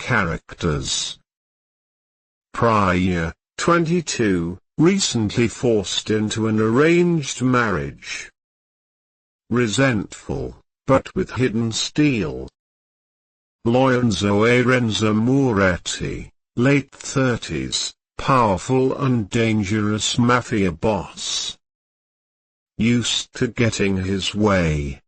characters. Prior, 22, recently forced into an arranged marriage. Resentful, but with hidden steel. Lorenzo Arenzo Moretti, late 30s, powerful and dangerous mafia boss. Used to getting his way.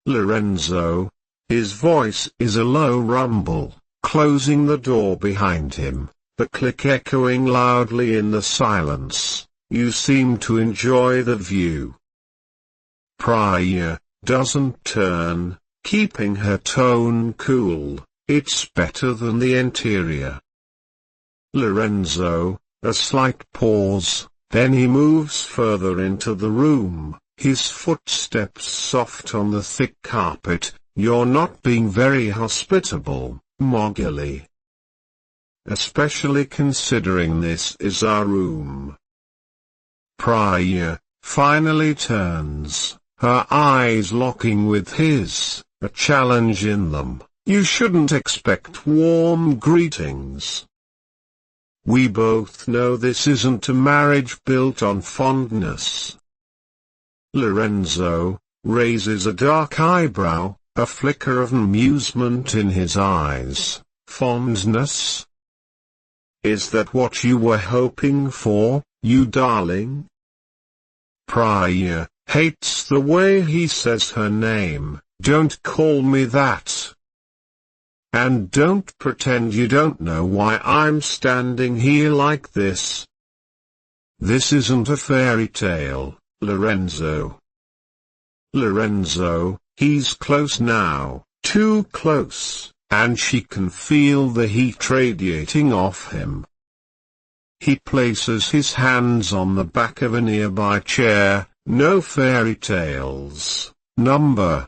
Lorenzo, his voice is a low rumble, closing the door behind him, the click echoing loudly in the silence. You seem to enjoy the view. Prior, doesn't turn, keeping her tone cool. It's better than the interior. Lorenzo, a slight pause, then he moves further into the room, his footsteps soft on the thick carpet. You're not being very hospitable, Mogili. Especially considering this is our room. Prior, finally turns, her eyes locking with his, a challenge in them. You shouldn't expect warm greetings. We both know this isn't a marriage built on fondness. Lorenzo raises a dark eyebrow, a flicker of amusement in his eyes. Fondness? Is that what you were hoping for, you darling? Prior hates the way he says her name. Don't call me that. And don't pretend you don't know why I'm standing here like this. This isn't a fairy tale, Lorenzo. Lorenzo, he's close now, too close, and she can feel the heat radiating off him. He places his hands on the back of a nearby chair. No fairy tales, number.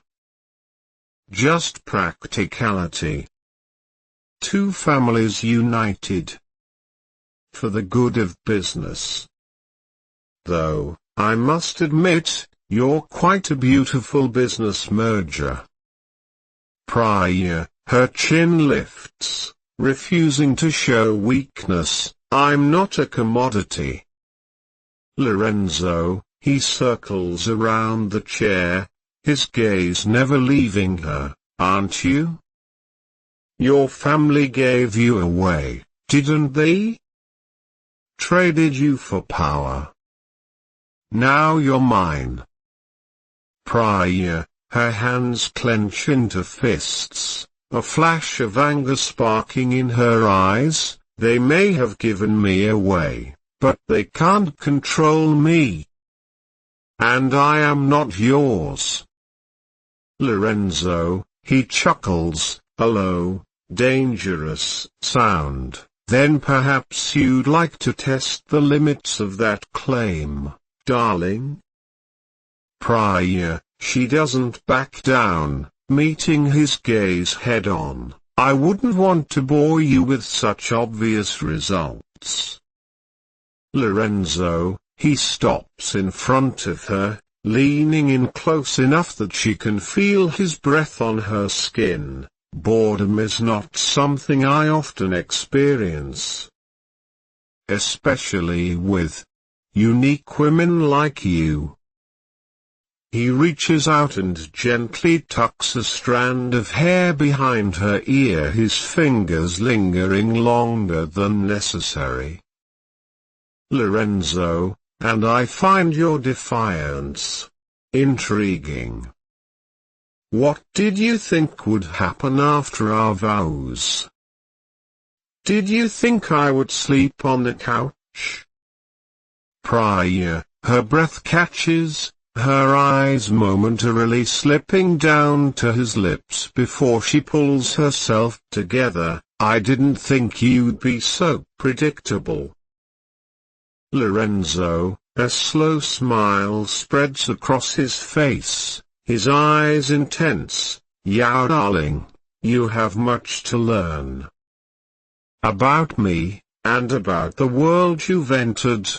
Just practicality. Two families united. For the good of business. Though, I must admit, you're quite a beautiful business merger. Prior, her chin lifts, refusing to show weakness. I'm not a commodity. Lorenzo, he circles around the chair, his gaze never leaving her. Aren't you? Your family gave you away, didn't they? Traded you for power. Now you're mine. Prior, her hands clench into fists, a flash of anger sparking in her eyes. They may have given me away, but they can't control me. And I am not yours. Lorenzo, he chuckles, a low, dangerous sound. Then perhaps you'd like to test the limits of that claim, darling? Prior, she doesn't back down, meeting his gaze head on. I wouldn't want to bore you with such obvious results. Lorenzo, he stops in front of her, leaning in close enough that she can feel his breath on her skin. Boredom is not something I often experience. Especially with unique women like you. He reaches out and gently tucks a strand of hair behind her ear, his fingers lingering longer than necessary. Lorenzo, and I find your defiance intriguing. What did you think would happen after our vows? Did you think I would sleep on the couch? Prior, her breath catches, her eyes momentarily slipping down to his lips before she pulls herself together. I didn't think you'd be so predictable. Lorenzo, a slow smile spreads across his face, his eyes intense. Yeah, darling, you have much to learn. About me, and about the world you've entered.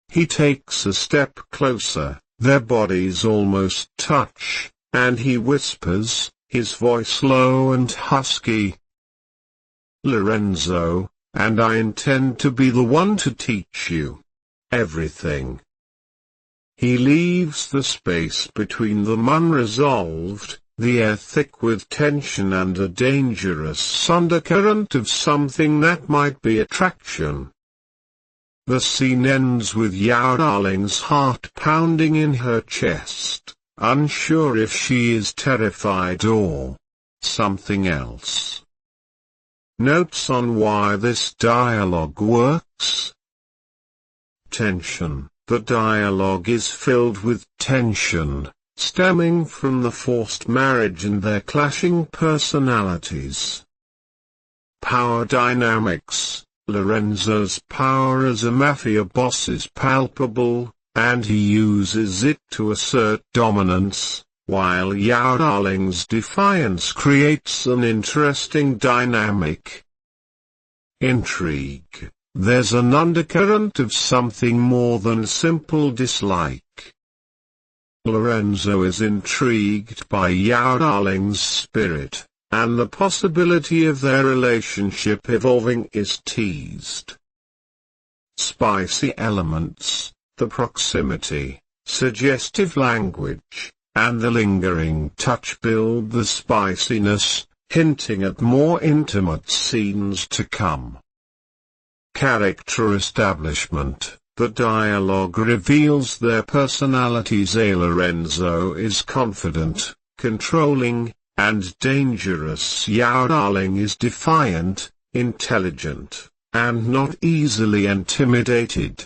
He takes a step closer, their bodies almost touch, and he whispers, his voice low and husky. Lorenzo, and I intend to be the one to teach you everything. He leaves the space between them unresolved, the air thick with tension and a dangerous undercurrent of something that might be attraction. The scene ends with Yao Darling's heart pounding in her chest, unsure if she is terrified or something else. Notes on why this dialogue works. Tension. The dialogue is filled with tension, stemming from the forced marriage and their clashing personalities. Power dynamics. Lorenzo's power as a mafia boss is palpable, and he uses it to assert dominance, while Yao Darling's defiance creates an interesting dynamic. Intrigue. There's an undercurrent of something more than simple dislike. Lorenzo is intrigued by Yao Darling's spirit, and the possibility of their relationship evolving is teased. Spicy elements, the proximity, suggestive language, and the lingering touch build the spiciness, hinting at more intimate scenes to come. Character establishment. The dialogue reveals their personalities. Lorenzo is confident, controlling, and dangerous. Yao Darling is defiant, intelligent, and not easily intimidated.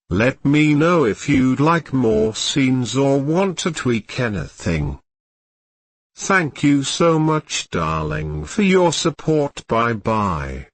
Let me know if you'd like more scenes or want to tweak anything. Thank you so much, darling, for your support. Bye bye.